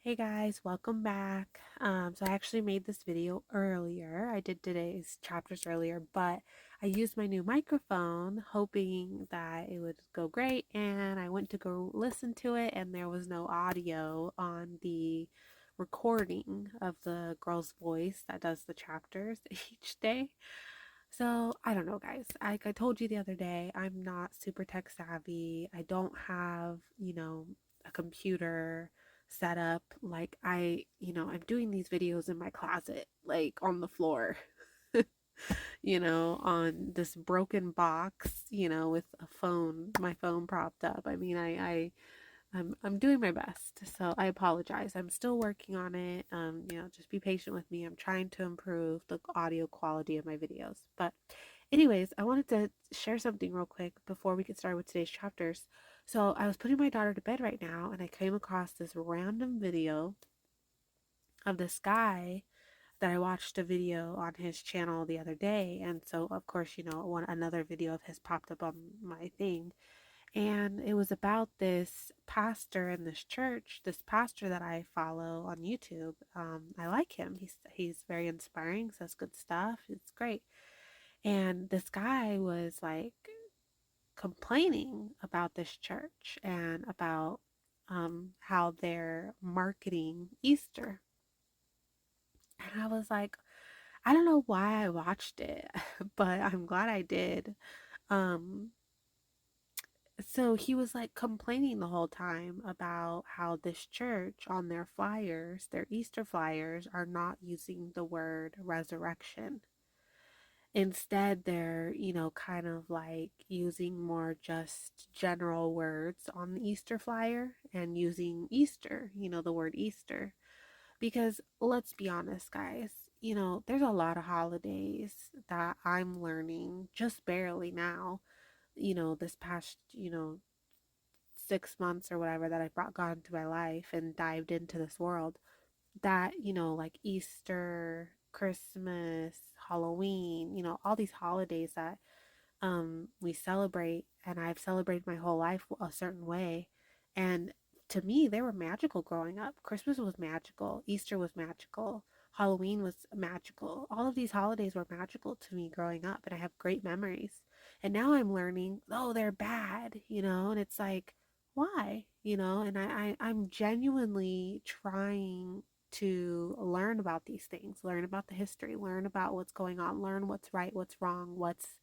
Hey guys, welcome back. So I actually made this video earlier. I did today's chapters earlier, but I used my new microphone hoping that it would go great, and I went to go listen to it and there was no audio on the recording of the girl's voice that does the chapters each day. So I don't know, guys. Like I told you the other day, I'm not super tech savvy. I don't have, a computer set up. Like I'm doing these videos in my closet, like on the floor, on this broken box, with my phone propped up. I mean, I'm doing my best, so I apologize. I'm still working on it. Just be patient with me. I'm trying to improve the audio quality of my videos. But anyways, I wanted to share something real quick before we get started with today's chapters. So I was putting my daughter to bed right now and I came across this random video of this guy that I watched a video on his channel the other day. And so of course, another video of his popped up on my thing, and it was about this pastor in this church, this pastor that I follow on YouTube. I like him. He's very inspiring, says good stuff. It's great. And this guy was like complaining about this church and about how they're marketing Easter. And I was like, I don't know why I watched it, but I'm glad I did. Um, So he was like complaining the whole time about how this church on their flyers, their Easter flyers, are not using the word resurrection. Instead, they're, kind of like using more just general words on the Easter flyer and using Easter, the word Easter. Because let's be honest, guys, there's a lot of holidays that I'm learning just barely now, this past, 6 months or whatever that I brought God into my life and dived into this world, that, like Easter, Christmas, Halloween, all these holidays that we celebrate, and I've celebrated my whole life a certain way. And to me, they were magical growing up. Christmas was magical, Easter was magical, Halloween was magical. All of these holidays were magical to me growing up, and I have great memories. And now I'm learning, oh, they're bad, and it's like, why? And I'm genuinely trying to learn about these things, learn about the history, learn about what's going on, learn what's right, what's wrong, what's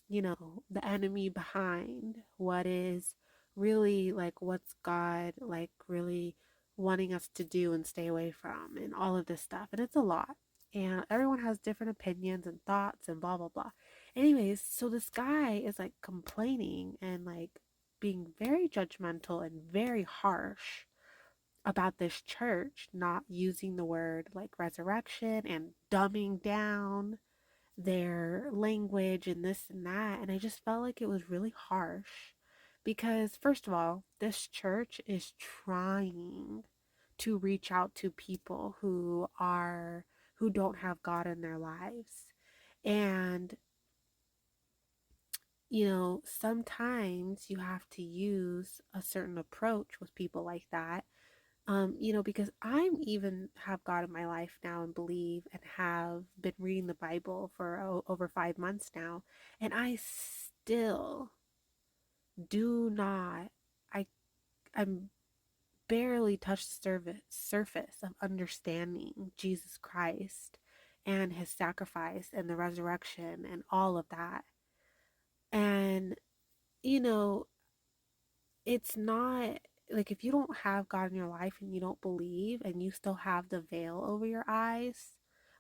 the enemy behind, what is really like, what's God like really wanting us to do and stay away from, and all of this stuff. And it's a lot. And everyone has different opinions and thoughts and blah, blah, blah. Anyways, so this guy is like complaining and like being very judgmental and very harsh about this church not using the word like resurrection and dumbing down their language and this and that. And I just felt like it was really harsh because, first of all, this church is trying to reach out to people who don't have God in their lives. And sometimes you have to use a certain approach with people like that. Because I'm even have God in my life now and believe and have been reading the Bible for over 5 months now, and I still do not, I, I'm barely touched the surface of understanding Jesus Christ and his sacrifice and the resurrection and all of that. And, you know, it's not like, if you don't have God in your life and you don't believe and you still have the veil over your eyes,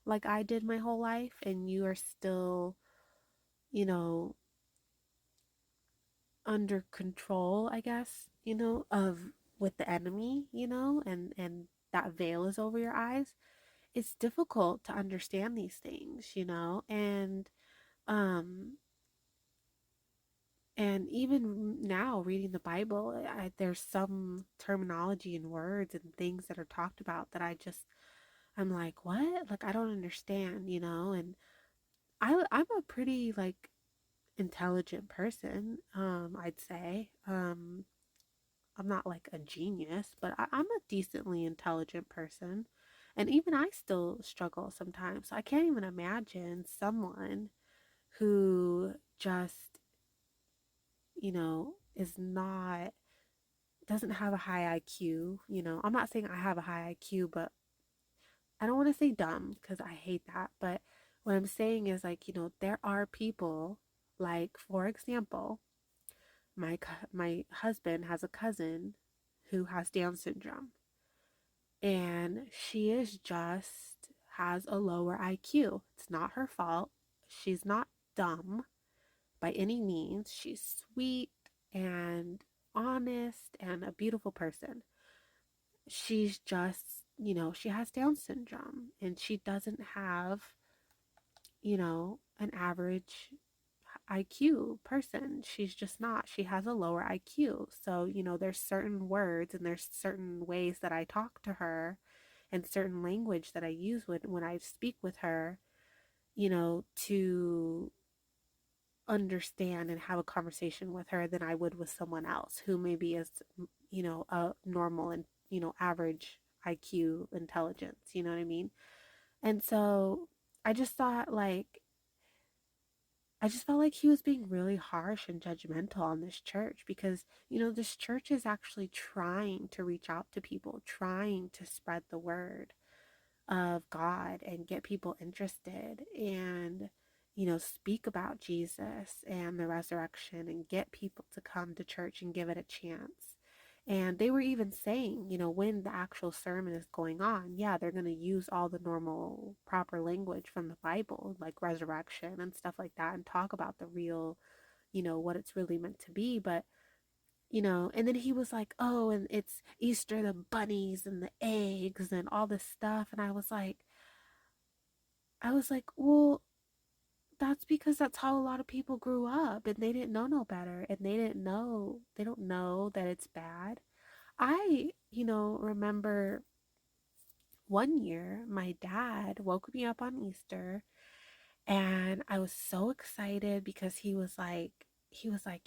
like I did my whole life, and you are still, you know, under control, I guess, of with the enemy, and that veil is over your eyes, it's difficult to understand these things, um and even now, reading the Bible, there's some terminology and words and things that are talked about that I'm like, what? Like, I don't understand, And I'm a pretty like intelligent person, I'd say. I'm not like a genius, but I'm a decently intelligent person. And even I still struggle sometimes. So I can't even imagine someone who just, is not, doesn't have a high IQ. I'm not saying I have a high IQ, but I don't want to say dumb because I hate that. But what I'm saying is, like, there are people, like, for example, my husband has a cousin who has Down syndrome, and she is just has a lower IQ. It's not her fault. She's not dumb by any means. She's sweet and honest and a beautiful person. She's just, she has Down syndrome and she doesn't have, an average IQ person. She's just not. She has a lower IQ. So, there's certain words and there's certain ways that I talk to her and certain language that I use when I speak with her, to understand and have a conversation with her than I would with someone else who maybe is, a normal and, average IQ intelligence. You know what I mean? And so I just thought, like, I just felt like he was being really harsh and judgmental on this church because, this church is actually trying to reach out to people, trying to spread the word of God and get people interested and, speak about Jesus and the resurrection and get people to come to church and give it a chance. And they were even saying, when the actual sermon is going on, yeah, they're going to use all the normal, proper language from the Bible, like resurrection and stuff like that, and talk about the real, what it's really meant to be. But, and then he was like, oh, and it's Easter, the bunnies and the eggs and all this stuff. And I was like, well, that's because that's how a lot of people grew up and they didn't know no better and they don't know that it's bad. I, remember one year my dad woke me up on Easter and I was so excited because he was like,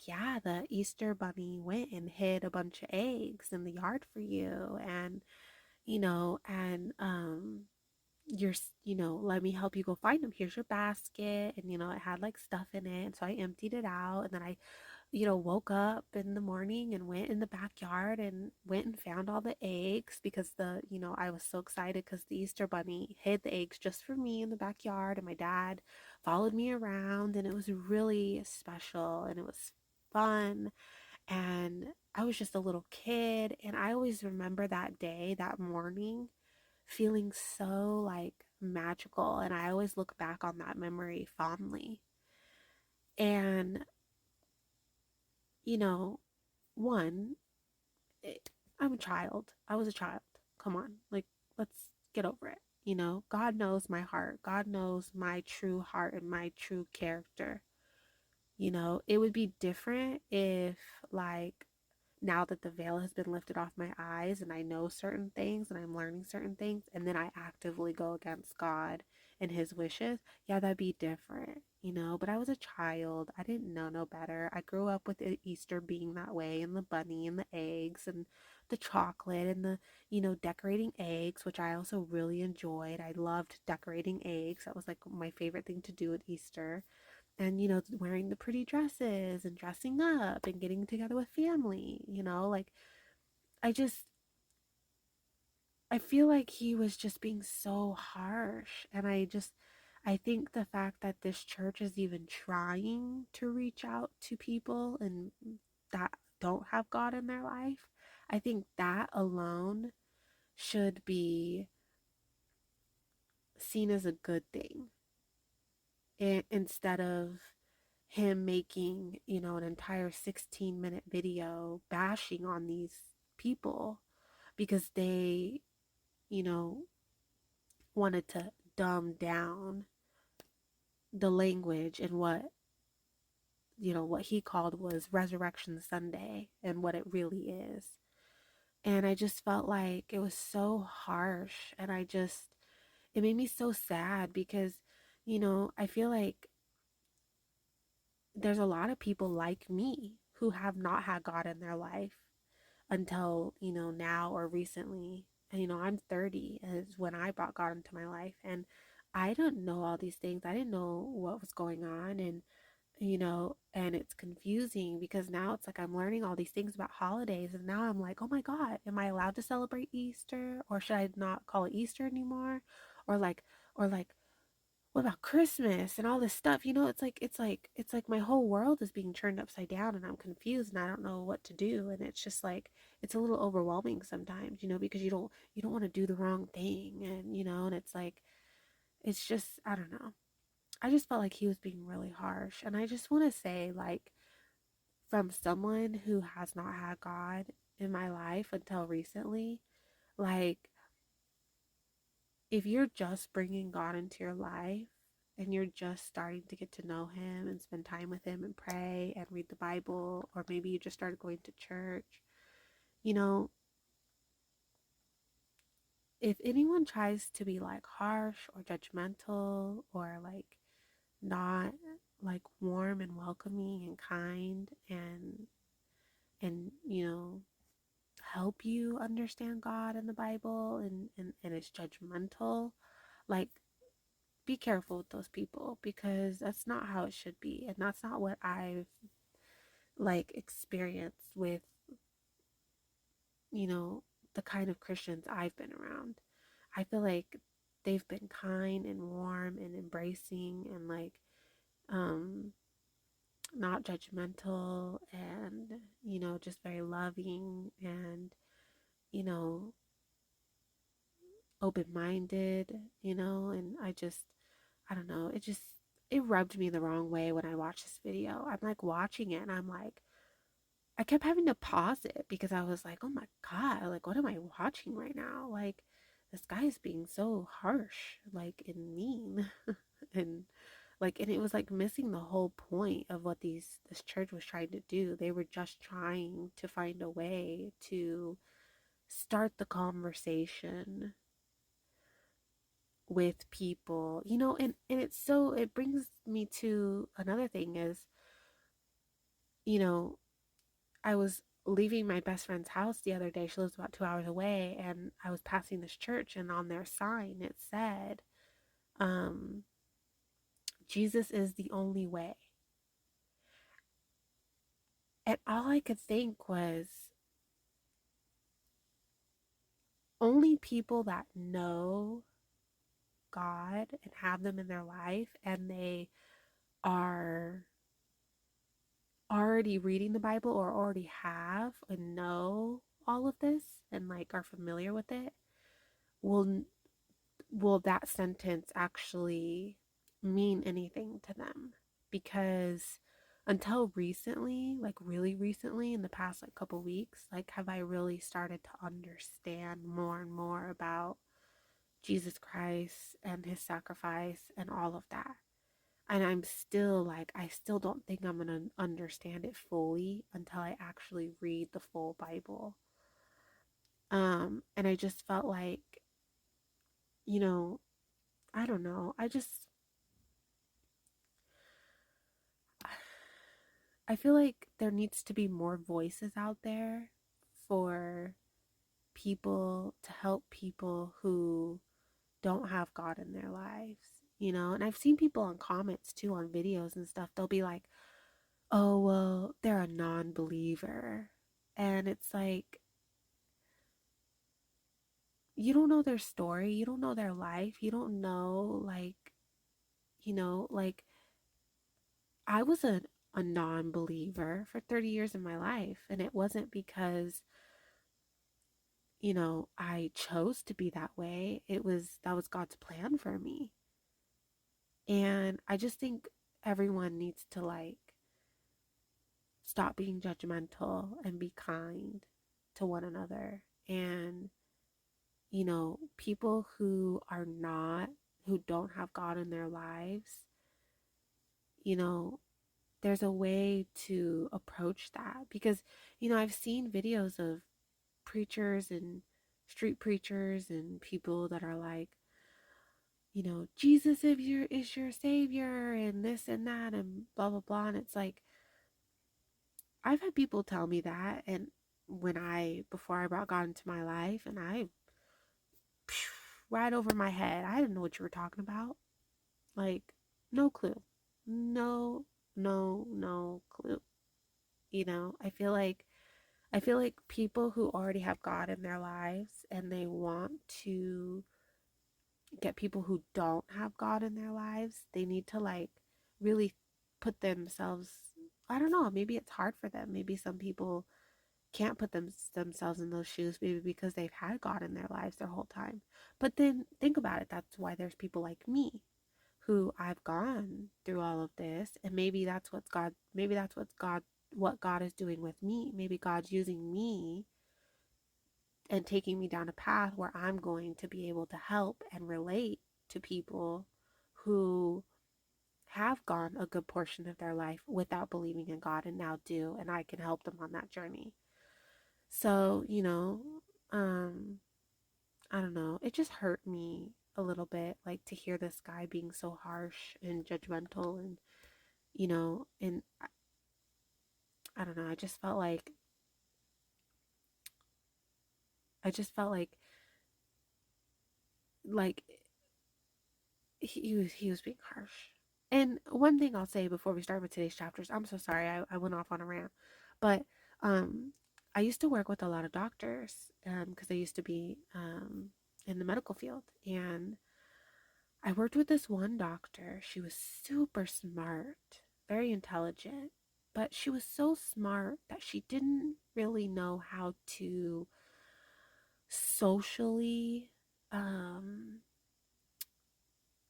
yeah, the Easter bunny went and hid a bunch of eggs in the yard for you and you're, let me help you go find them. Here's your basket. And, it had like stuff in it. And so I emptied it out. And then I, woke up in the morning and went in the backyard and went and found all the eggs because I was so excited because the Easter bunny hid the eggs just for me in the backyard. And my dad followed me around and it was really special and it was fun. And I was just a little kid. And I always remember that day, that morning, feeling so like magical. And I always look back on that memory fondly. And, you know, one, it, I'm a child. I was a child. Come on. Like, let's get over it. God knows my heart. God knows my true heart and my true character. It would be different if, like, now that the veil has been lifted off my eyes and I know certain things and I'm learning certain things, and then I actively go against God and his wishes, yeah, that'd be different. But I was a child. I didn't know no better. I grew up with Easter being that way and the bunny and the eggs and the chocolate and the, decorating eggs, which I also really enjoyed. I loved decorating eggs. That was like my favorite thing to do at Easter and wearing the pretty dresses and dressing up and getting together with family, like I just I feel like he was just being so harsh. And I think the fact that this church is even trying to reach out to people and that don't have God in their life, I think that alone should be seen as a good thing, instead of him making, an entire 16-minute video bashing on these people because they, you know, wanted to dumb down the language and what he called was Resurrection Sunday and what it really is. And I just felt like it was so harsh and it made me so sad because, I feel like there's a lot of people like me who have not had God in their life. until, now or recently. And, I'm 30 is when I brought God into my life. And I don't know all these things. I didn't know what was going on. And it's confusing because now it's like I'm learning all these things about holidays. And now I'm like, oh my God, am I allowed to celebrate Easter? Or should I not call it Easter anymore? Or like, what about Christmas and all this stuff? It's like my whole world is being turned upside down and I'm confused and I don't know what to do. And it's just like it's a little overwhelming sometimes, because you don't want to do the wrong thing, and it's like it's just I don't know. I just felt like he was being really harsh. And I just want to say, like, from someone who has not had God in my life until recently, like, if you're just bringing God into your life and you're just starting to get to know Him and spend time with Him and pray and read the Bible, or maybe you just started going to church, you know, if anyone tries to be like harsh or judgmental or like not like warm and welcoming and kind and help you understand God and the Bible and it's judgmental, like be careful with those people because that's not how it should be. And that's not what I've like experienced with, you know, the kind of Christians I've been around. I feel like they've been kind and warm and embracing and like um not judgmental and just very loving and you know open-minded, and I don't know, it rubbed me the wrong way when I watched this video. I'm like watching it and I'm like I kept having to pause it because I was like, "Oh my God, like what am I watching right now? Like this guy is being so harsh, like and mean." and and it was like missing the whole point of what this church was trying to do. They were just trying to find a way to start the conversation with people, and it brings me to another thing is, you know, I was leaving my best friend's house the other day. She lives about 2 hours away, and I was passing this church, and on their sign it said, um, Jesus is the only way. And all I could think was only people that know God and have them in their life and they are already reading the Bible or already have and know all of this and like are familiar with it will will that sentence actually mean anything to them? Because until recently, like really recently in the past like couple weeks, like have I really started to understand more and more about Jesus Christ and his sacrifice and all of that. And I'm still like, I still don't think I'm going to understand it fully until I actually read the full Bible. And I just felt like, you know, I don't know. I feel like there needs to be more voices out there for people to help people who don't have God in their lives. And I've seen people on comments too on videos and stuff. They'll be like, oh, well, they're a non believer. And it's like, you don't know their story. You don't know their life. You don't know, like I was a non believer for 30 years of my life. And it wasn't because, I chose to be that way. That was God's plan for me. And I just think everyone needs to like stop being judgmental and be kind to one another. And, people who don't have God in their lives, you know, there's a way to approach that because, I've seen videos of preachers and street preachers and people that are like, Jesus is your savior and this and that and blah blah blah. And it's like I've had people tell me that and before I brought God into my life, and I, right over my head, I didn't know what you were talking about. Like, no clue. No, no clue. I feel like people who already have God in their lives and they want to get people who don't have God in their lives, they need to like really put themselves, I don't know, maybe it's hard for them. Maybe some people can't put themselves in those shoes, maybe because they've had God in their lives their whole time. But then think about it, that's why there's people like me who I've gone through all of this, and what God is doing with me. Maybe God's using me and taking me down a path where I'm going to be able to help and relate to people who have gone a good portion of their life without believing in God and now do, and I can help them on that journey. So, um, I don't know, it just hurt me a little bit, like to hear this guy being so harsh and judgmental, and and I don't know, I just felt like he was being harsh. And one thing I'll say before we start with today's chapters, I'm so sorry I went off on a rant, but um, I used to work with a lot of doctors because I used to be in the medical field, and I worked with this one doctor. She was super smart, very intelligent, but she was so smart that she didn't really know how to socially um,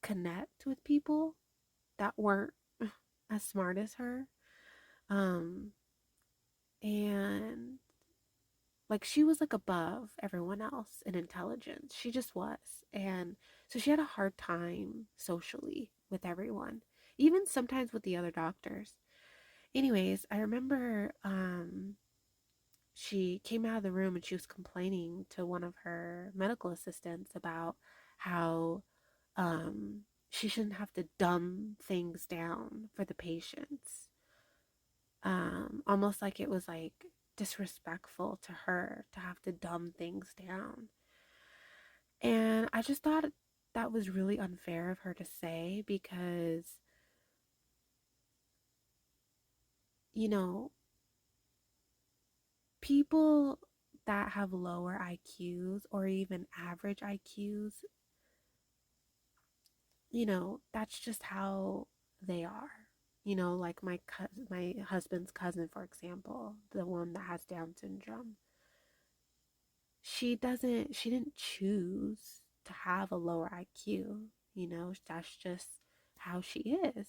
connect with people that weren't as smart as her. Um, and like she was like above everyone else in intelligence. She just was. And so she had a hard time socially with everyone, even sometimes with the other doctors. Anyways, I remember she came out of the room and she was complaining to one of her medical assistants about how she shouldn't have to dumb things down for the patients. Almost like it was like disrespectful to her to have to dumb things down. And I just thought that was really unfair of her to say because, you know, people that have lower IQs or even average IQs, that's just how they are. Like my husband's cousin, for example, the one that has Down syndrome. She didn't choose to have a lower IQ, that's just how she is.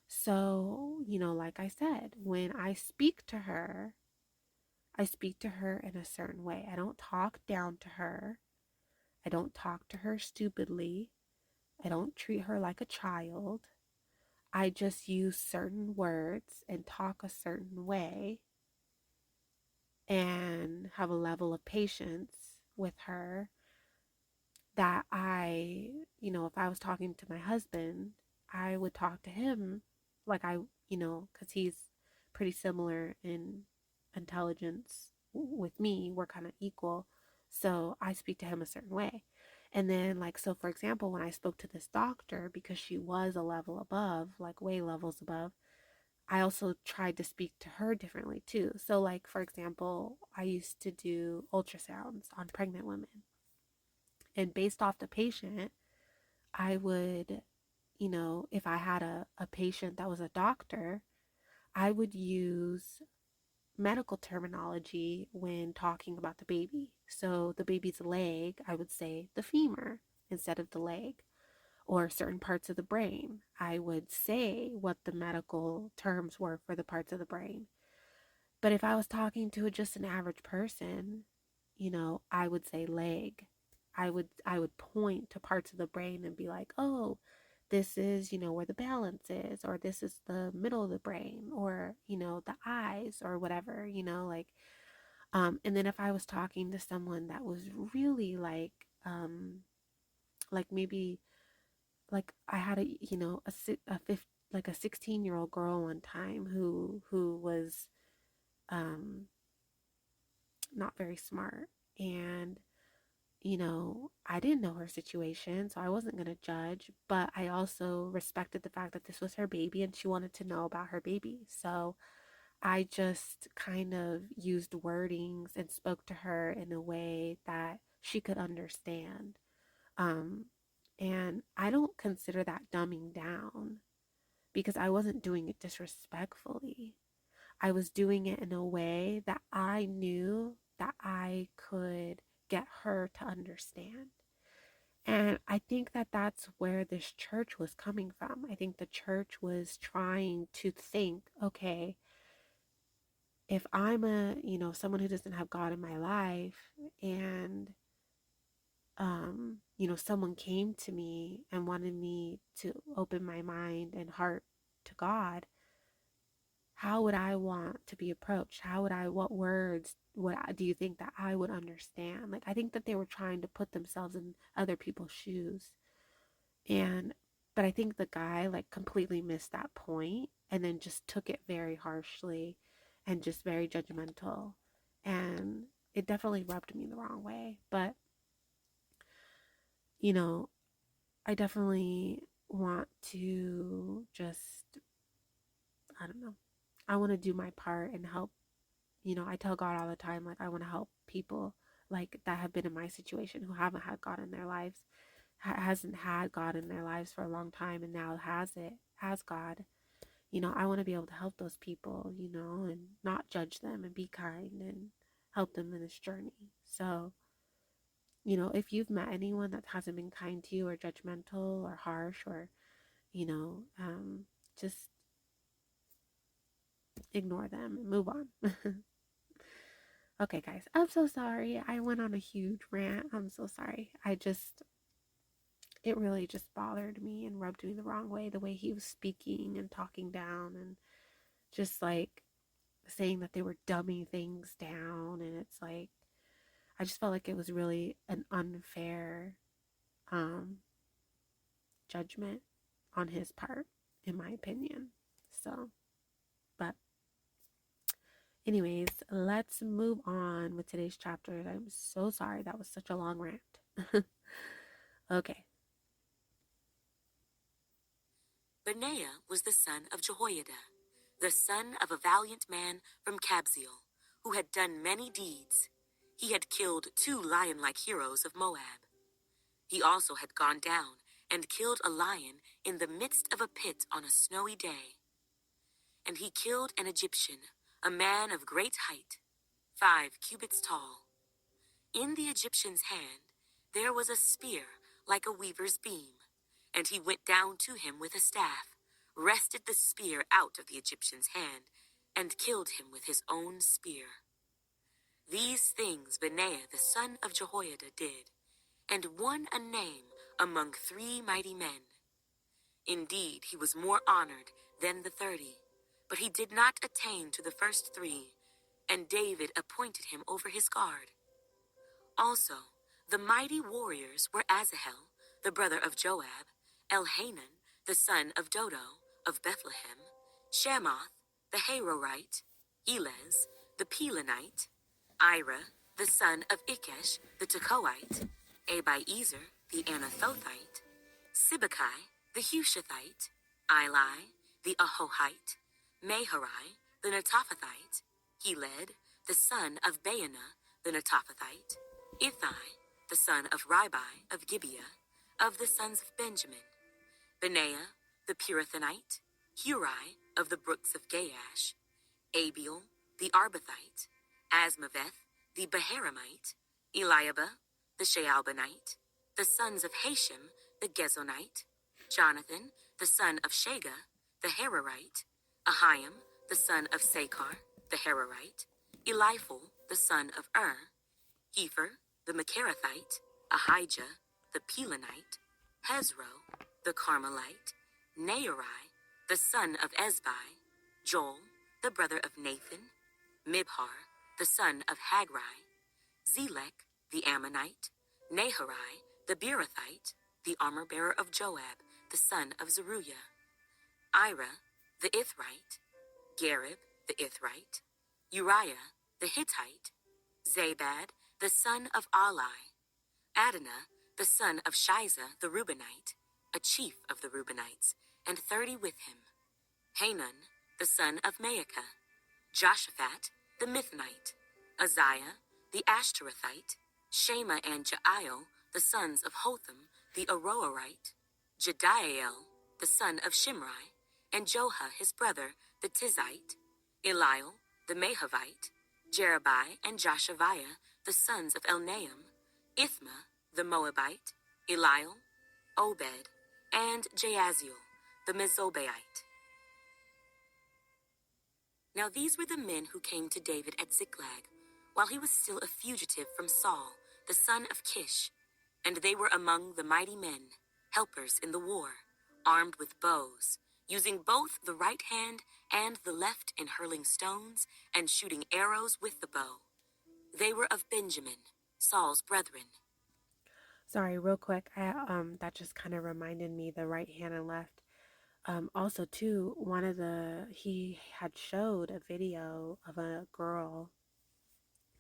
So, like I said, when I speak to her in a certain way. I don't talk down to her. I don't talk to her stupidly. I don't treat her like a child. I just use certain words and talk a certain way and have a level of patience with her that if I was talking to my husband, I would talk to him like because he's pretty similar in intelligence with me. We're kind of equal. So I speak to him a certain way. And then, like, so for example, when I spoke to this doctor, because she was a level above, like way levels above, I also tried to speak to her differently too. So, like, for example, I used to do ultrasounds on pregnant women. And based off the patient, I would, if I had a patient that was a doctor, I would use medical terminology when talking about the baby. So the baby's leg, I would say the femur instead of the leg, or certain parts of the brain. I would say what the medical terms were for the parts of the brain. But if I was talking to just an average person, I would say leg. I would point to parts of the brain and be like, "Oh, this is, where the balance is, or this is the middle of the brain, or, the eyes or whatever, like and then if I was talking to someone that was really like maybe like I had like a 16-year-old girl one time who was um not very smart. And, I didn't know her situation, so I wasn't going to judge, but I also respected the fact that this was her baby and she wanted to know about her baby. So I just kind of used wordings and spoke to her in a way that she could understand. Um, and I don't consider that dumbing down because I wasn't doing it disrespectfully. I was doing it in a way that I knew that I could get her to understand. And I think that that's where this church was coming from. I think the church was trying to think, okay, if I'm someone who doesn't have God in my life and someone came to me and wanted me to open my mind and heart to God, how would I want to be approached? What words do you think that I would understand? Like, I think that they were trying to put themselves in other people's shoes. And, but I think the guy like completely missed that point and then just took it very harshly and just very judgmental. And it definitely rubbed me the wrong way. But, you know, I definitely want to just, I don't know, I want to do my part and help. I tell God all the time, like, I want to help people like that have been in my situation who haven't had God in their lives, hasn't had God in their lives for a long time and now has God. I want to be able to help those people, and not judge them and be kind and help them in this journey. So, if you've met anyone that hasn't been kind to you or judgmental or harsh or, just ignore them and move on. Okay, guys, I'm so sorry. I went on a huge rant. I'm so sorry. It really just bothered me and rubbed me the wrong way, the way he was speaking and talking down and just like saying that they were dumbing things down. And it's like, I just felt like it was really an unfair um, judgment on his part, in my opinion. So, but anyways, let's move on with today's chapter. I'm so sorry. That was such a long rant. Okay. Benaiah was the son of Jehoiada, the son of a valiant man from Kabzeel, who had done many deeds. He had killed 2 lion-like heroes of Moab. He also had gone down and killed a lion in the midst of a pit on a snowy day. And he killed an Egyptian, a man of great height, 5 cubits tall. In the Egyptian's hand there was a spear like a weaver's beam, and he went down to him with a staff, wrested the spear out of the Egyptian's hand, and killed him with his own spear. These things Benaiah the son of Jehoiada did, and won a name among 3 mighty men. Indeed, he was more honored than the 30, but he did not attain to the first 3, and David appointed him over his guard. Also, the mighty warriors were Asahel, the brother of Joab, Elhanan, the son of Dodo, of Bethlehem, Shamoth, the Harorite, Elez, the Pelonite, Ira, the son of Ikesh, the Tekoite, Abiezer, the Anathothite, Sibbecai, the Hushathite, Eli, the Ahohite, Maharai, the Netophathite, Heled, the son of Baanah, the Netophathite, Ithai, the son of Ribai of Gibeah, of the sons of Benjamin, Benaiah, the Pirathonite, Hurai, of the brooks of Gaash, Abiel, the Arbathite, Asmaveth, the Baharamite, Eliabah, the Shaalbanite, the sons of Hashem, the Gezonite, Jonathan, the son of Shagah, the Hararite, Ahiam, the son of Sakar, the Hararite, Eliphel, the son of Hefer, the Macherathite, Ahijah, the Pelonite, Hezro, the Carmelite, Naarai, the son of Ezbai, Joel, the brother of Nathan, Mibhar, the son of Hagri, Zelek, the Ammonite, Naharai, the Beerothite, the armor-bearer of Joab, the son of Zeruiah, Ira, the Ithrite, Gareb, the Ithrite, Uriah, the Hittite, Zabad, the son of Ali, Adonah, the son of Shiza the Reubenite, a chief of the Reubenites, and 30 with him, Hanun, the son of Maacah, Joshaphat, the Mithnite, Uzziah, the Ashtorethite, Shema and Jael, the sons of Hotham, the Aroerite, Jediael, the son of Shimri, and Joha his brother, the Tizite, Eliel, the Mahavite, Jerubai and Joshaviah, the sons of Elnaam, Ithma, the Moabite, Eliel, Obed, and Jaasiel, the Mezobaite. Now these were the men who came to David at Ziklag, while he was still a fugitive from Saul, the son of Kish, and they were among the mighty men, helpers in the war, armed with bows, using both the right hand and the left in hurling stones and shooting arrows with the bow. They were of Benjamin, Saul's brethren. Sorry, real quick. That just kind of reminded me the right hand and left. Also too, he had showed a video of a girl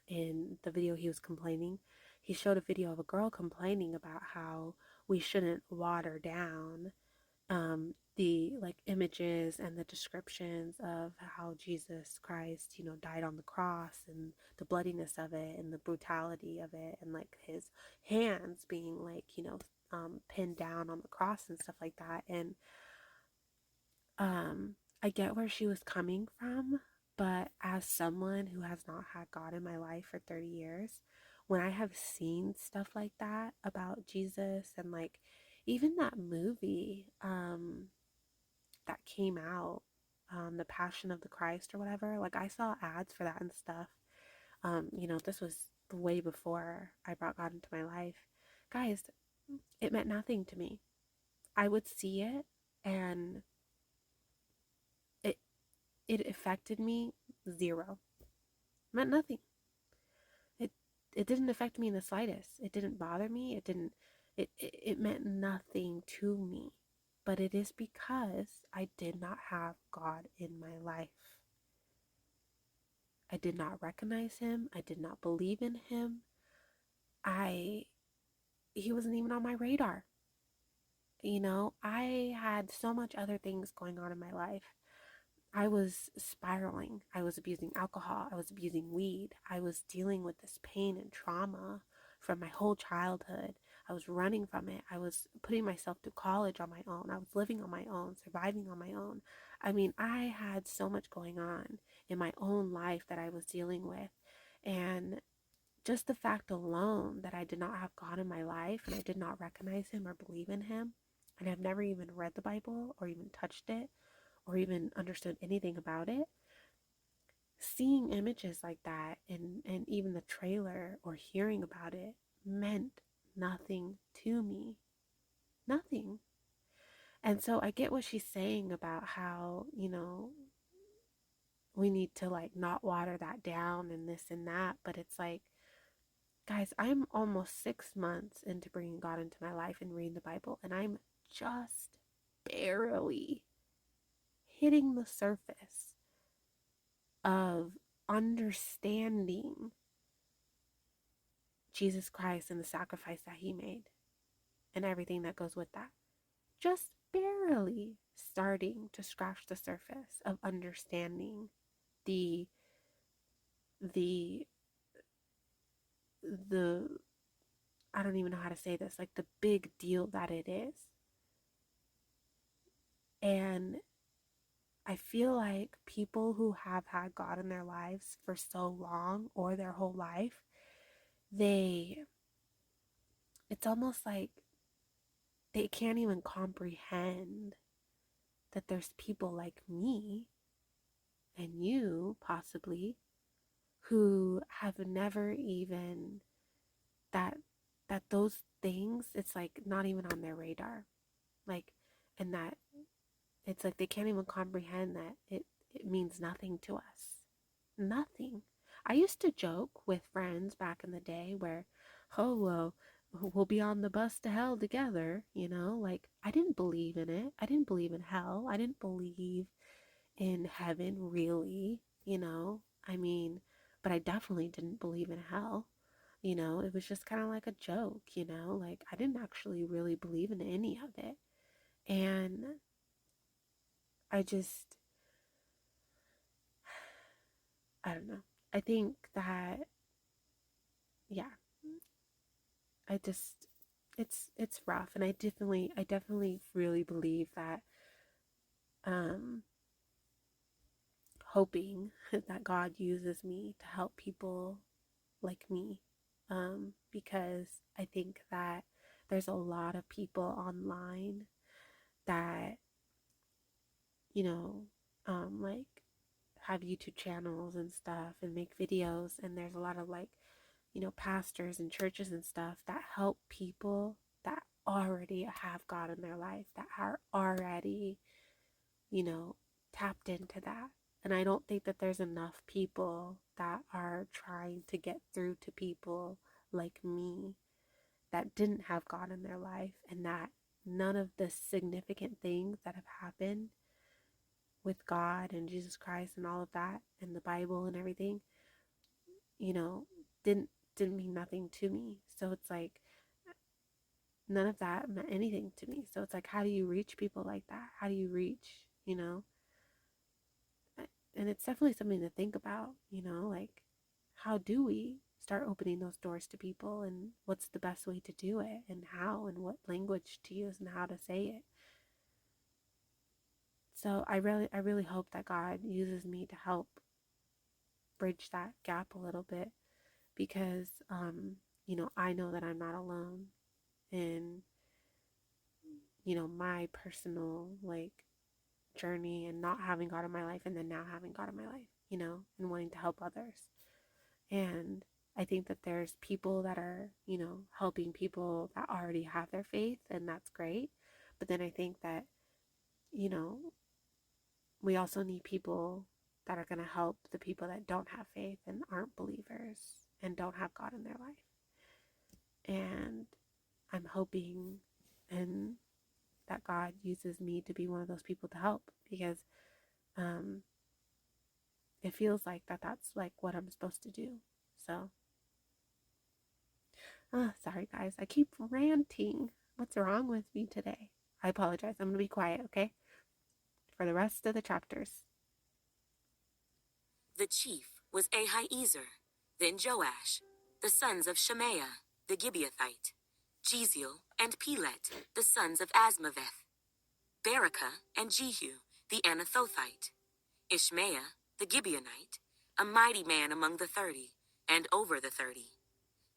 in the video he was complaining. He showed a video of a girl complaining about how we shouldn't water down the like images and the descriptions of how Jesus Christ, died on the cross and the bloodiness of it and the brutality of it and like his hands being like, pinned down on the cross and stuff like that. And I get where she was coming from, but as someone who has not had God in my life for 30 years, when I have seen stuff like that about Jesus and like even that movie that came out, The Passion of the Christ or whatever, like I saw ads for that and stuff. This was way before I brought God into my life. Guys, it meant nothing to me. I would see it and it it affected me zero. It meant nothing. It it didn't affect me in the slightest. It didn't bother me. It meant nothing to me. But it is because I did not have God in my life. I did not recognize him. I did not believe in him. I He wasn't even on my radar. I had so much other things going on in my life. I was spiraling. I was abusing alcohol. I was abusing weed. I was dealing with this pain and trauma from my whole childhood. I was running from it. I was putting myself through college on my own. I was living on my own, surviving on my own. I mean, I had so much going on in my own life that I was dealing with. And just the fact alone that I did not have God in my life and I did not recognize him or believe in him, and I've never even read the Bible or even touched it or even understood anything about it, seeing images like that and even the trailer or hearing about it meant nothing to me. Nothing. And so I get what she's saying about how, we need to like not water that down and this and that. But it's like, guys, I'm almost 6 months into bringing God into my life and reading the Bible, and I'm just barely hitting the surface of understanding Jesus Christ and the sacrifice that he made and everything that goes with that. Just barely starting to scratch the surface of understanding the the the I don't even know how to say this, like the big deal that it is. And I feel like people who have had God in their lives for so long or their whole life, they it's almost like they can't even comprehend that there's people like me and you possibly who have never even that those things, it's like not even on their radar, like, and that it's like they can't even comprehend that it means nothing to us. Nothing. I used to joke with friends back in the day where, oh, well, we'll be on the bus to hell together, like I didn't believe in it. I didn't believe in hell. I didn't believe in heaven really, I mean, but I definitely didn't believe in hell. It was just kind of like a joke, like I didn't actually really believe in any of it. And I just, I don't know. I think that, yeah, I just, it's rough. And I definitely really believe that, um, hoping that God uses me to help people like me. Because I think that there's a lot of people online that, you know, like have YouTube channels and stuff and make videos. And there's a lot of like, pastors and churches and stuff that help people that already have God in their life, that are already, you know, tapped into that. And I don't think that there's enough people that are trying to get through to people like me that didn't have God in their life, and that none of the significant things that have happened with God and Jesus Christ and all of that and the Bible and everything, you know, didn't didn't mean nothing to me. So it's like none of that meant anything to me. So it's like, how do you reach people like that? How do you reach, And it's definitely something to think about, like how do we start opening those doors to people, and what's the best way to do it, and how, and what language to use, and how to say it. So I really hope that God uses me to help bridge that gap a little bit, because I know that I'm not alone in my personal like journey and not having God in my life, and then now having God in my life, and wanting to help others. And I think that there's people that are, helping people that already have their faith, and that's great. But then I think that, you know, we also need people that are going to help the people that don't have faith and aren't believers and don't have God in their life. And I'm hoping and that God uses me to be one of those people to help, because um, it feels like that's like what I'm supposed to do. So, sorry guys, I keep ranting. What's wrong with me today? I apologize. I'm gonna be quiet, okay? For the rest of the chapters. The chief was Ahiezer, then Joash, the sons of Shemaiah, the Gibeathite, Jeziel and Pelet, the sons of Asmaveth, Berekah and Jehu, the Anathothite, Ishmaiah, the Gibeonite, a mighty man among the 30, and over the 30,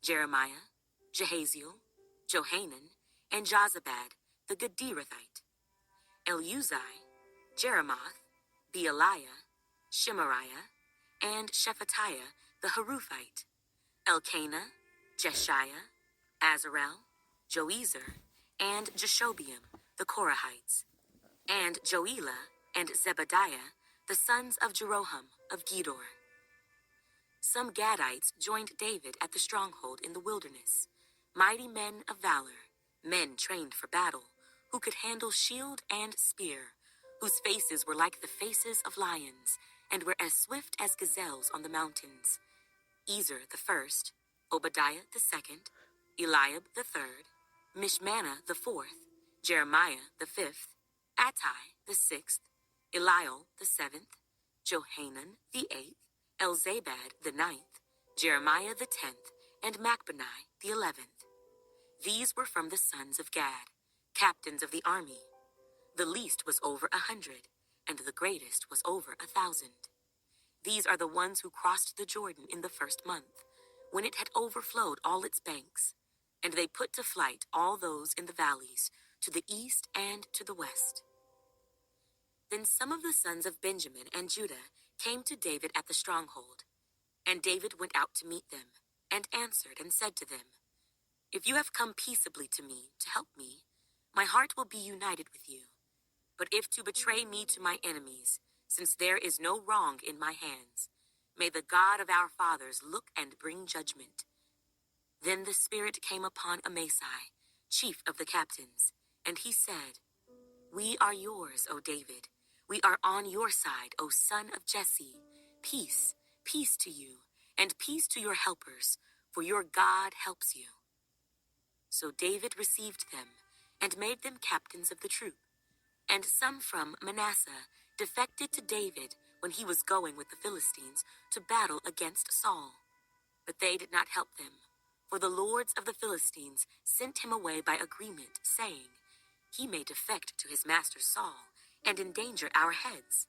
Jeremiah, Jehaziel, Johanan, and Jozabad, the Gederathite, Eleuzai, Jeremoth, Bealiah, Shemariah, and Shephatiah, the Haruphite, Elkanah, Jeshiah, Azarel, Joezer, and Jeshobeam, the Korahites, and Joelah and Zebadiah, the sons of Jeroham of Gedor. Some Gadites joined David at the stronghold in the wilderness, mighty men of valor, men trained for battle, who could handle shield and spear, whose faces were like the faces of lions, and were as swift as gazelles on the mountains. Ezer the first, Obadiah the second, Eliab the third, Mishmannah the fourth, Jeremiah the fifth, Attai the sixth, Eliel the seventh, Johanan the eighth, Elzabad the ninth, Jeremiah the 10th, and Machbanai the 11th. These were from the sons of Gad, captains of the army. The least was over 100, and the greatest was over 1,000. These are the ones who crossed the Jordan in the first month, when it had overflowed all its banks, and they put to flight all those in the valleys, to the east and to the west. Then some of the sons of Benjamin and Judah came to David at the stronghold, and David went out to meet them, and answered and said to them, "If you have come peaceably to me to help me, my heart will be united with you. But if to betray me to my enemies, since there is no wrong in my hands, may the God of our fathers look and bring judgment." Then the Spirit came upon Amasai, chief of the captains, and he said, "We are yours, O David. We are on your side, O son of Jesse. Peace, peace to you, and peace to your helpers, for your God helps you." So David received them and made them captains of the troop. And some from Manasseh defected to David when he was going with the Philistines to battle against Saul. But they did not help them, for the lords of the Philistines sent him away by agreement, saying, "He may defect to his master Saul and endanger our heads."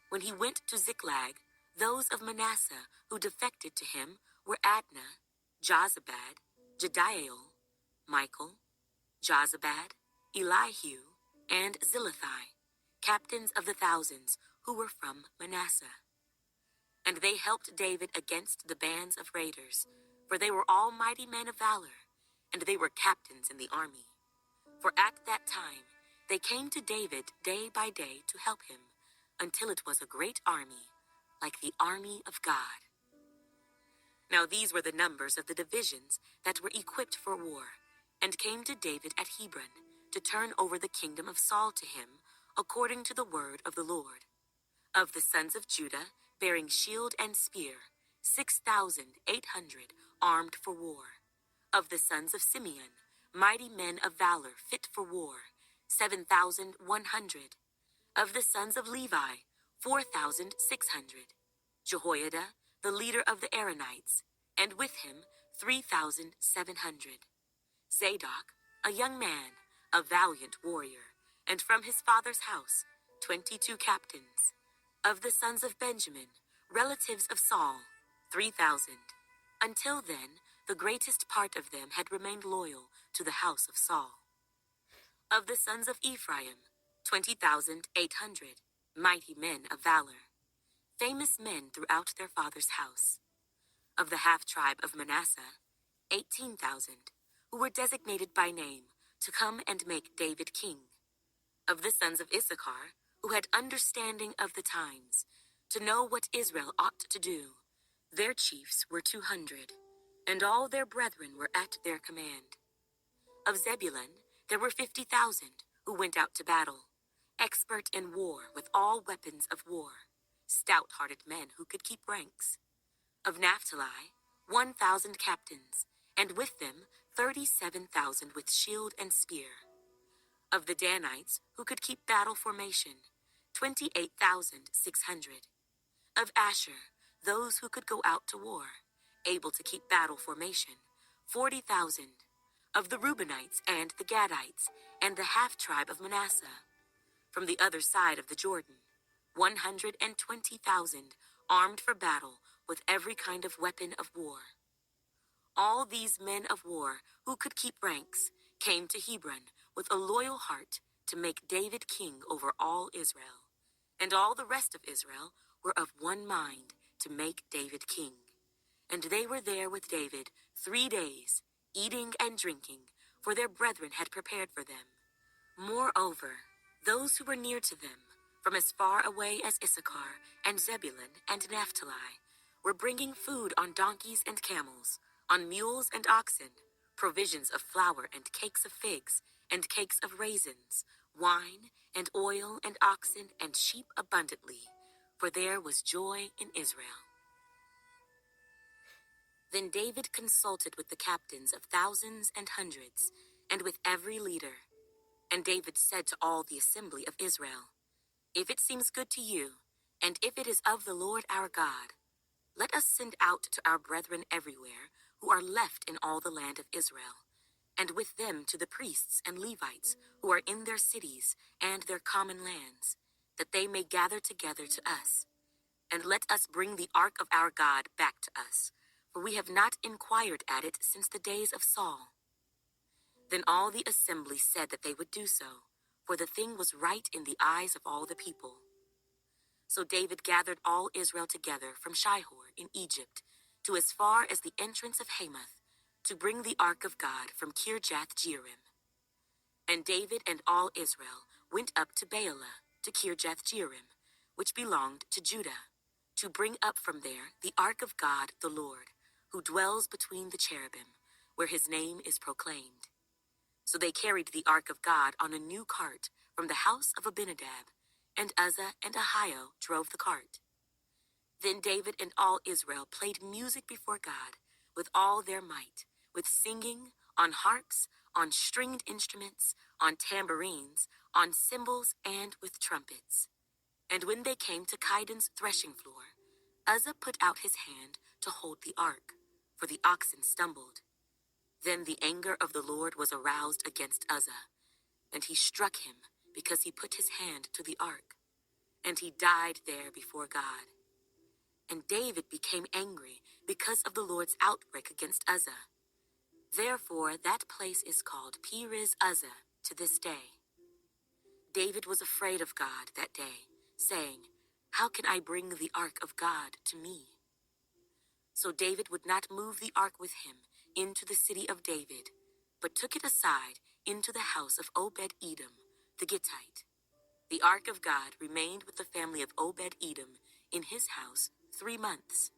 When he went to Ziklag, those of Manasseh who defected to him were Adnah, Jozabad, Jediael, Michael, Jozabad, Elihu, and Zilithai, captains of the thousands who were from Manasseh. And they helped David against the bands of raiders, for they were all mighty men of valor, and they were captains in the army. For at that time they came to David day by day to help him, until it was a great army, like the army of God. Now these were the numbers of the divisions that were equipped for war, and came to David at Hebron, to turn over the kingdom of Saul to him, according to the word of the Lord. Of the sons of Judah, bearing shield and spear, 6,800 armed for war. Of the sons of Simeon, mighty men of valor fit for war, 7,100. Of the sons of Levi, 4,600. Jehoiada, the leader of the Aaronites, and with him 3,700. Zadok, a young man, a valiant warrior, and from his father's house 22 captains. Of the sons of Benjamin, relatives of Saul, 3,000. Until then, the greatest part of them had remained loyal to the house of Saul. Of the sons of Ephraim, 20,800, mighty men of valor, famous men throughout their father's house. Of the half-tribe of Manasseh, 18,000, who were designated by name to come and make David king. Of the sons of Issachar, who had understanding of the times, to know what Israel ought to do, their chiefs were 200, and all their brethren were at their command. Of Zebulun, there were 50,000, who went out to battle, expert in war with all weapons of war, stout-hearted men who could keep ranks. Of Naphtali, 1,000 captains, and with them 37,000 with shield and spear. Of the Danites, who could keep battle formation, 28,600. Of Asher, those who could go out to war, able to keep battle formation, 40,000. Of the Reubenites and the Gadites, and the half-tribe of Manasseh, from the other side of the Jordan, 120,000 armed for battle with every kind of weapon of war. All these men of war who could keep ranks came to Hebron with a loyal heart to make David king over all Israel. And all the rest of Israel were of one mind to make David king. And they were there with David 3 days, eating and drinking, for their brethren had prepared for them. Moreover, those who were near to them, from as far away as Issachar and Zebulun and Naphtali, were bringing food on donkeys and camels, on mules and oxen, provisions of flour and cakes of figs, and cakes of raisins, wine and oil and oxen and sheep abundantly, for there was joy in Israel. Then David consulted with the captains of thousands and hundreds, and with every leader. And David said to all the assembly of Israel, "If it seems good to you, and if it is of the Lord our God, let us send out to our brethren everywhere who are left in all the land of Israel, and with them to the priests and Levites who are in their cities and their common lands, that they may gather together to us. And let us bring the ark of our God back to us, for we have not inquired at it since the days of Saul." Then all the assembly said that they would do so, for the thing was right in the eyes of all the people. So David gathered all Israel together from Shihor in Egypt to as far as the entrance of Hamath, to bring the ark of God from Kirjath-jearim. And David and all Israel went up to Baalah, to Kirjath-jearim, which belonged to Judah, to bring up from there the ark of God the Lord, who dwells between the cherubim, where his name is proclaimed. So they carried the ark of God on a new cart from the house of Abinadab, and Uzzah and Ahio drove the cart. Then David and all Israel played music before God with all their might, with singing, on harps, on stringed instruments, on tambourines, on cymbals, and with trumpets. And when they came to Chidon's threshing floor, Uzzah put out his hand to hold the ark, for the oxen stumbled. Then the anger of the Lord was aroused against Uzzah, and he struck him because he put his hand to the ark, and he died there before God. And David became angry because of the Lord's outbreak against Uzzah. Therefore, that place is called Perez Uzzah to this day. David was afraid of God that day, saying, "How can I bring the ark of God to me?" So David would not move the ark with him into the city of David, but took it aside into the house of Obed-Edom, the Gittite. The ark of God remained with the family of Obed-Edom in his house 3 months,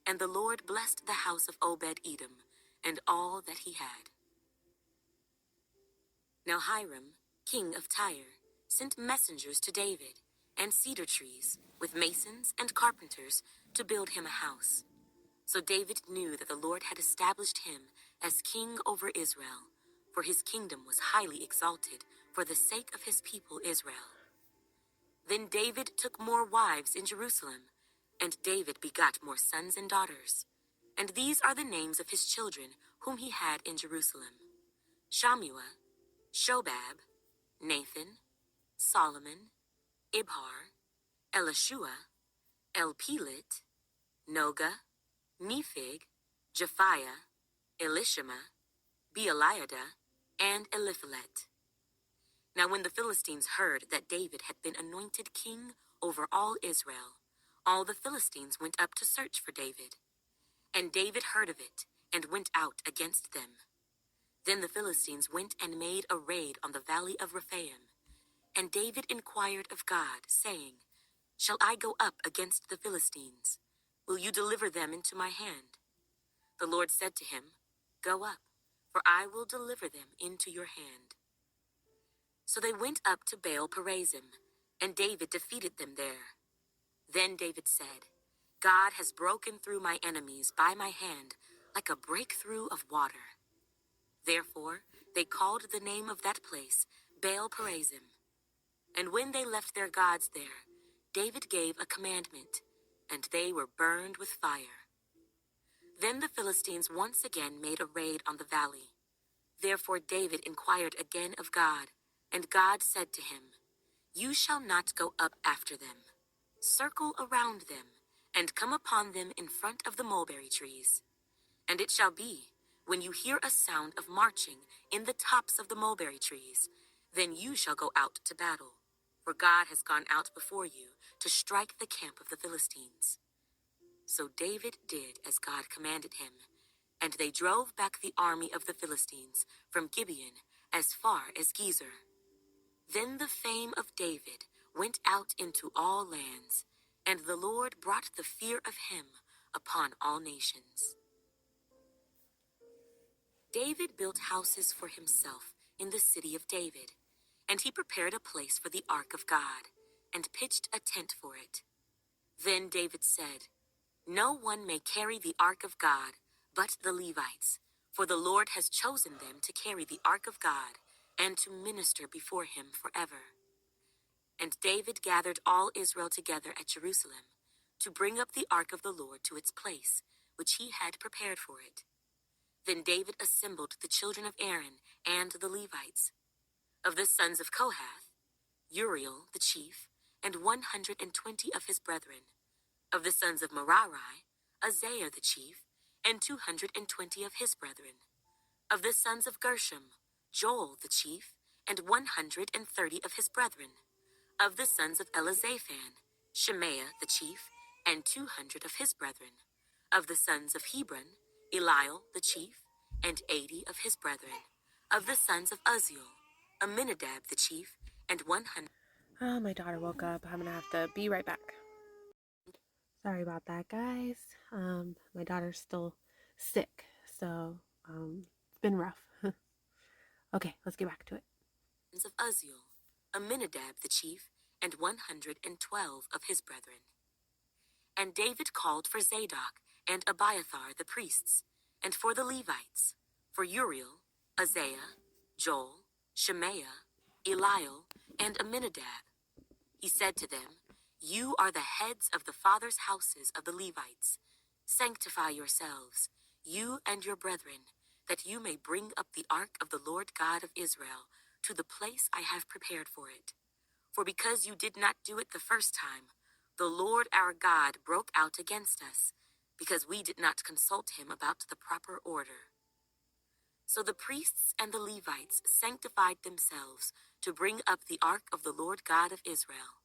and the Lord blessed the house of Obed-Edom and all that he had. Now Hiram, king of Tyre, sent messengers to David and cedar trees with masons and carpenters to build him a house. So David knew that the Lord had established him as king over Israel, for his kingdom was highly exalted for the sake of his people Israel. Then David took more wives in Jerusalem, and David begot more sons and daughters. And these are the names of his children whom he had in Jerusalem: Shammua, Shobab, Nathan, Solomon, Ibhar, Elishua, Elpelet, Noga, Nephig, Japhiah, Elishama, Beeliada, and Eliphalet. Now when the Philistines heard that David had been anointed king over all Israel, all the Philistines went up to search for David. And David heard of it and went out against them. Then the Philistines went and made a raid on the valley of Rephaim. And David inquired of God, saying, "Shall I go up against the Philistines? Will you deliver them into my hand?" The Lord said to him, "Go up, for I will deliver them into your hand." So they went up to Baal Perazim, and David defeated them there. Then David said, "God has broken through my enemies by my hand like a breakthrough of water." Therefore they called the name of that place Baal Perazim. And when they left their gods there, David gave a commandment, and they were burned with fire. Then the Philistines once again made a raid on the valley. Therefore David inquired again of God, and God said to him, "You shall not go up after them. Circle around them, and come upon them in front of the mulberry trees. And it shall be, when you hear a sound of marching in the tops of the mulberry trees, then you shall go out to battle, for God has gone out before you to strike the camp of the Philistines." So David did as God commanded him, and they drove back the army of the Philistines from Gibeon as far as Gezer. Then the fame of David went out into all lands, and the Lord brought the fear of him upon all nations. David built houses for himself in the city of David, and he prepared a place for the ark of God, and pitched a tent for it. Then David said, "No one may carry the ark of God but the Levites, for the Lord has chosen them to carry the ark of God and to minister before him forever." And David gathered all Israel together at Jerusalem to bring up the ark of the Lord to its place, which he had prepared for it. Then David assembled the children of Aaron and the Levites. Of the sons of Kohath, Uriel the chief, and 120 of his brethren. Of the sons of Merari, Azariah the chief, and 220 of his brethren. Of the sons of Gershom, Joel the chief, and 130 of his brethren. Of the sons of Elizaphan, Shemaiah the chief, and 200 of his brethren. Of the sons of Hebron, Eliel the chief, and 80 of his brethren. Of the sons of Uzziel, Aminadab the chief, and 100. Oh, my daughter woke up. I'm gonna have to be right back. Sorry about that, guys. My daughter's still sick, so it's been rough. Okay, let's get back to it. Of Uzziel, Aminadab the chief, and 112 of his brethren. And David called for Zadok and Abiathar the priests, and for the Levites, for Uriel, Azariah, Joel, Shemaiah, Eliel, and Aminadab. He said to them, "You are the heads of the fathers' houses of the Levites. Sanctify yourselves, you and your brethren, that you may bring up the ark of the Lord God of Israel to the place I have prepared for it. For because you did not do it the first time, the Lord our God broke out against us, because we did not consult him about the proper order." So the priests and the Levites sanctified themselves to bring up the ark of the Lord God of Israel.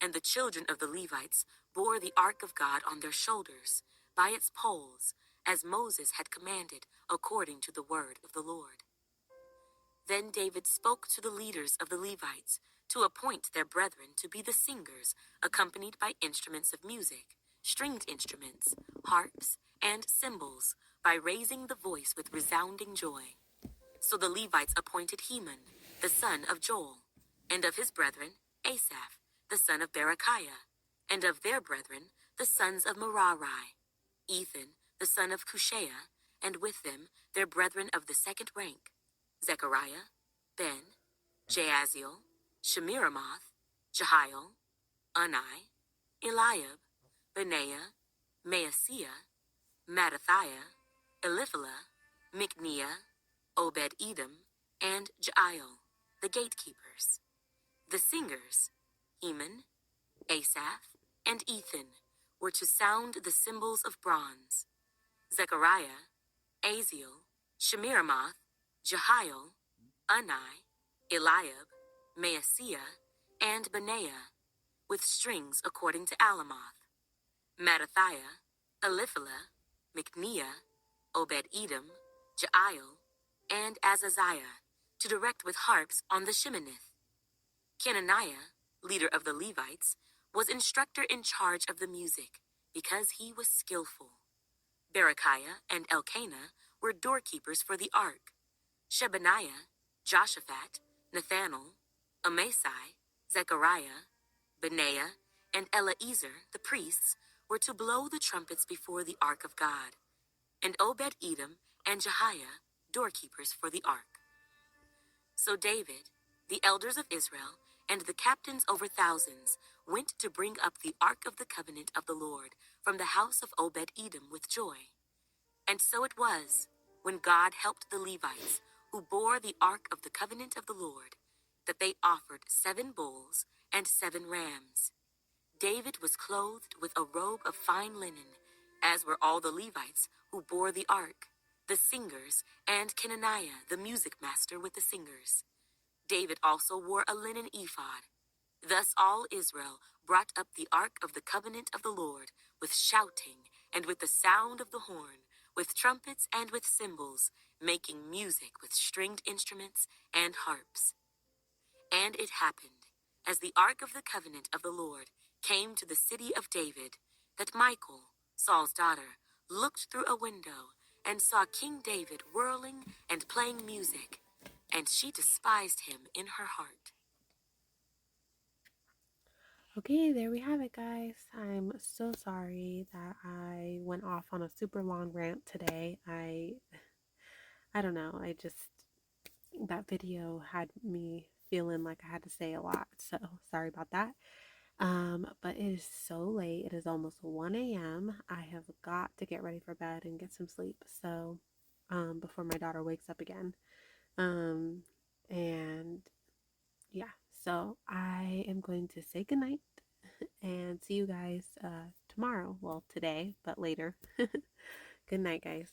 And the children of the Levites bore the ark of God on their shoulders, by its poles, as Moses had commanded, according to the word of the Lord. Then David spoke to the leaders of the Levites to appoint their brethren to be the singers, accompanied by instruments of music, stringed instruments, harps, and cymbals, by raising the voice with resounding joy. So the Levites appointed Heman, the son of Joel, and of his brethren, Asaph, the son of Berechiah, and of their brethren, the sons of Merari, Ethan, the son of Cushaiah, and with them their brethren of the second rank, Zechariah, Ben, Jaaziel, Shemiramoth, Jehiel, Unai, Eliab, Benaiah, Maaseiah, Mattathiah, Eliphalah, Micniah, Obed-Edom, and Jael, the gatekeepers. The singers, Heman, Asaph, and Ethan, were to sound the cymbals of bronze. Zechariah, Aziel, Shemiramoth, Jehiel, Unai, Eliab, Maaseiah, and Benaiah, with strings according to Alamoth. Mattathiah, Eliphalah, Micniah, Obed-Edom, Jael, and Azaziah, to direct with harps on the Sheminith. Kenaniah, leader of the Levites, was instructor in charge of the music, because he was skillful. Berechiah and Elkanah were doorkeepers for the ark. Shebaniah, Joshaphat, Nathanael, Amasai, Zechariah, Benaiah, and Eleazar, the priests, were to blow the trumpets before the ark of God, and Obed-Edom and Jehiah, doorkeepers for the ark. So David, the elders of Israel, and the captains over thousands went to bring up the ark of the covenant of the Lord from the house of Obed-Edom with joy. And so it was, when God helped the Levites, who bore the ark of the covenant of the Lord, that they offered 7 bulls and 7 rams. David was clothed with a robe of fine linen, as were all the Levites who bore the ark, the singers, and Kenaniah, the music master with the singers. David also wore a linen ephod. Thus all Israel brought up the ark of the covenant of the Lord, with shouting, and with the sound of the horn, with trumpets and with cymbals, making music with stringed instruments and harps. And it happened, as the ark of the covenant of the Lord came to the city of David, that Michal, Saul's daughter, looked through a window and saw King David whirling and playing music, and she despised him in her heart. Okay, there we have it, guys. I'm so sorry that I went off on a super long rant today. I don't know. That video had me feeling like I had to say a lot. So, sorry about that. But it is so late. It is almost 1 a.m. I have got to get ready for bed and get some sleep. So, before my daughter wakes up again. Um, and yeah, so I am going to say goodnight and see you guys tomorrow. Well, today, but later. Good night, guys.